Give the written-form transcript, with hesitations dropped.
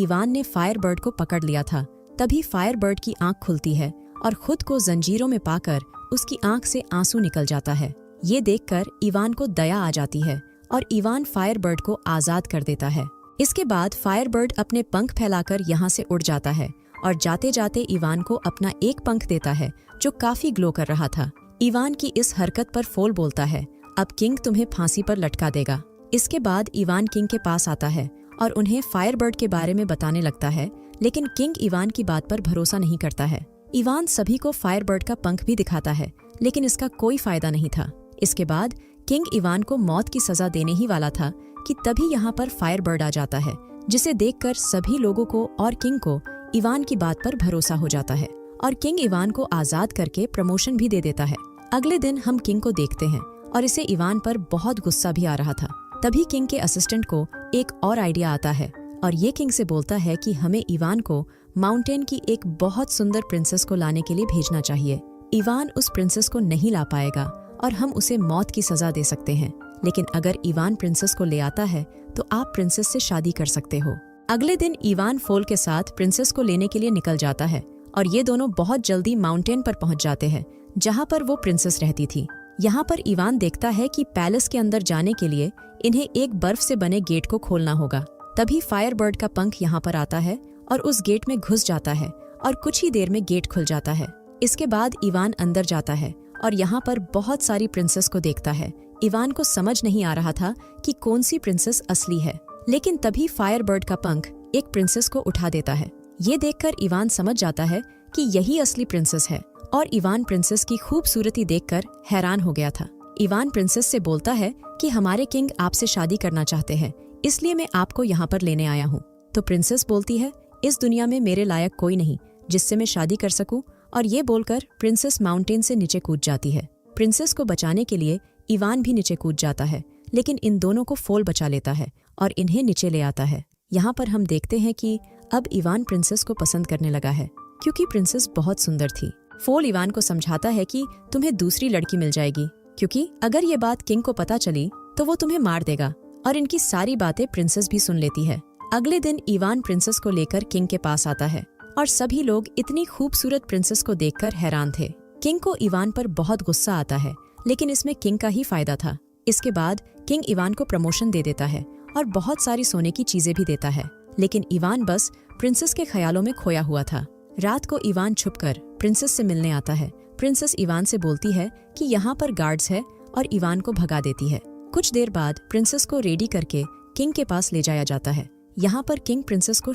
Ivan ने Firebird को पकड़ लिया था, तभी फायरबर्ड की आंख खुलती है और खुद को जंजीरों में पाकर उसकी आंख से आंसू निकल जाता है। ये देखकर इवान को दया आ जाती है और इवान फायरबर्ड को आजाद कर देता है। इसके बाद फायरबर्ड अपने पंख फैलाकर यहाँ से उड़ जाता है और जाते जाते इवान को अपना एक पंख देता है जो काफी ग्लो कर रहा था। इवान की इस हरकत पर फोल बोलता है, अब किंग तुम्हें फांसी पर लटका देगा। इसके बाद इवान किंग के पास आता है और उन्हें फायरबर्ड के बारे में बताने लगता है, लेकिन किंग इवान की बात पर भरोसा नहीं करता है। इवान सभी को फायरबर्ड का पंख भी दिखाता है, लेकिन इसका कोई फायदा नहीं था। इसके बाद किंग इवान को मौत की सजा देने ही वाला था कि तभी यहाँ पर फायरबर्ड आ जाता है, जिसे देखकर सभी लोगों को और किंग को इवान की बात पर भरोसा हो जाता है और किंग इवान को आजाद करके प्रमोशन भी दे देता है। अगले दिन हम किंग को देखते हैं और इसे इवान पर बहुत गुस्सा भी आ रहा था। तभी किंग के असिस्टेंट को एक और आइडिया आता है और ये किंग से बोलता है कि हमें इवान को माउंटेन की एक बहुत सुंदर प्रिंसेस को लाने के लिए भेजना चाहिए। इवान उस प्रिंसेस को नहीं ला पाएगा और हम उसे मौत की सजा दे सकते हैं, लेकिन अगर इवान प्रिंसेस को ले आता है तो आप प्रिंसेस से शादी कर सकते हो। अगले दिन इवान फोल के साथ प्रिंसेस को लेने के लिए निकल जाता है और ये दोनों बहुत जल्दी माउंटेन पर पहुंच जाते हैं जहां पर वो प्रिंसेस रहती थी। यहाँ पर इवान देखता है कि पैलेस के अंदर जाने के लिए इन्हें एक बर्फ से बने गेट को खोलना होगा। तभी फायरबर्ड का पंख यहाँ पर आता है और उस गेट में घुस जाता है और कुछ ही देर में गेट खुल जाता है। इसके बाद इवान अंदर जाता है और यहाँ पर बहुत सारी प्रिंसेस को देखता है। इवान को समझ नहीं आ रहा था कि कौन सी प्रिंसेस असली है, लेकिन तभी फायरबर्ड का पंख एक प्रिंसेस को उठा देता है। ये देखकर इवान समझ जाता है कि यही असली प्रिंसेस है और इवान प्रिंसेस की खूबसूरती देखकर हैरान हो गया था। इवान प्रिंसेस से बोलता है कि हमारे किंग आपसे शादी करना चाहते हैं, इसलिए मैं आपको यहाँ पर लेने आया हूँ। तो प्रिंसेस बोलती है, इस दुनिया में मेरे लायक कोई नहीं जिससे मैं शादी कर सकूं, और ये बोलकर प्रिंसेस माउंटेन से नीचे कूद जाती है। प्रिंसेस को बचाने के लिए इवान भी नीचे कूद जाता है, लेकिन इन दोनों को फोल बचा लेता है और इन्हें नीचे ले आता है। यहाँ पर हम देखते हैं कि अब इवान प्रिंसेस को पसंद करने लगा है क्योंकि प्रिंसेस बहुत सुंदर थी। फोल इवान को समझाता है कि तुम्हें दूसरी लड़की मिल जाएगी, क्योंकि अगर ये बात किंग को पता चली तो वो तुम्हें मार देगा, और इनकी सारी बातें प्रिंसेस भी सुन लेती है। अगले दिन इवान प्रिंसेस को लेकर किंग के पास आता है और सभी लोग इतनी खूबसूरत प्रिंसेस को देखकर हैरान थे। किंग को इवान पर बहुत गुस्सा आता है, लेकिन इसमें किंग का ही फायदा था। इसके बाद किंग इवान को प्रमोशन दे देता है और बहुत सारी सोने की चीजें भी देता है, लेकिन इवान बस प्रिंसेस के ख्यालों में खोया हुआ था। रात को इवान छुपकर प्रिंसेस से मिलने आता है। प्रिंसेस इवान से बोलती है कि यहाँ पर गार्ड्स है और इवान को भगा देती है। कुछ देर बाद प्रिंसेस को रेडी करके किंग के पास ले जाया जाता है। यहाँ पर किंग प्रिंसेस को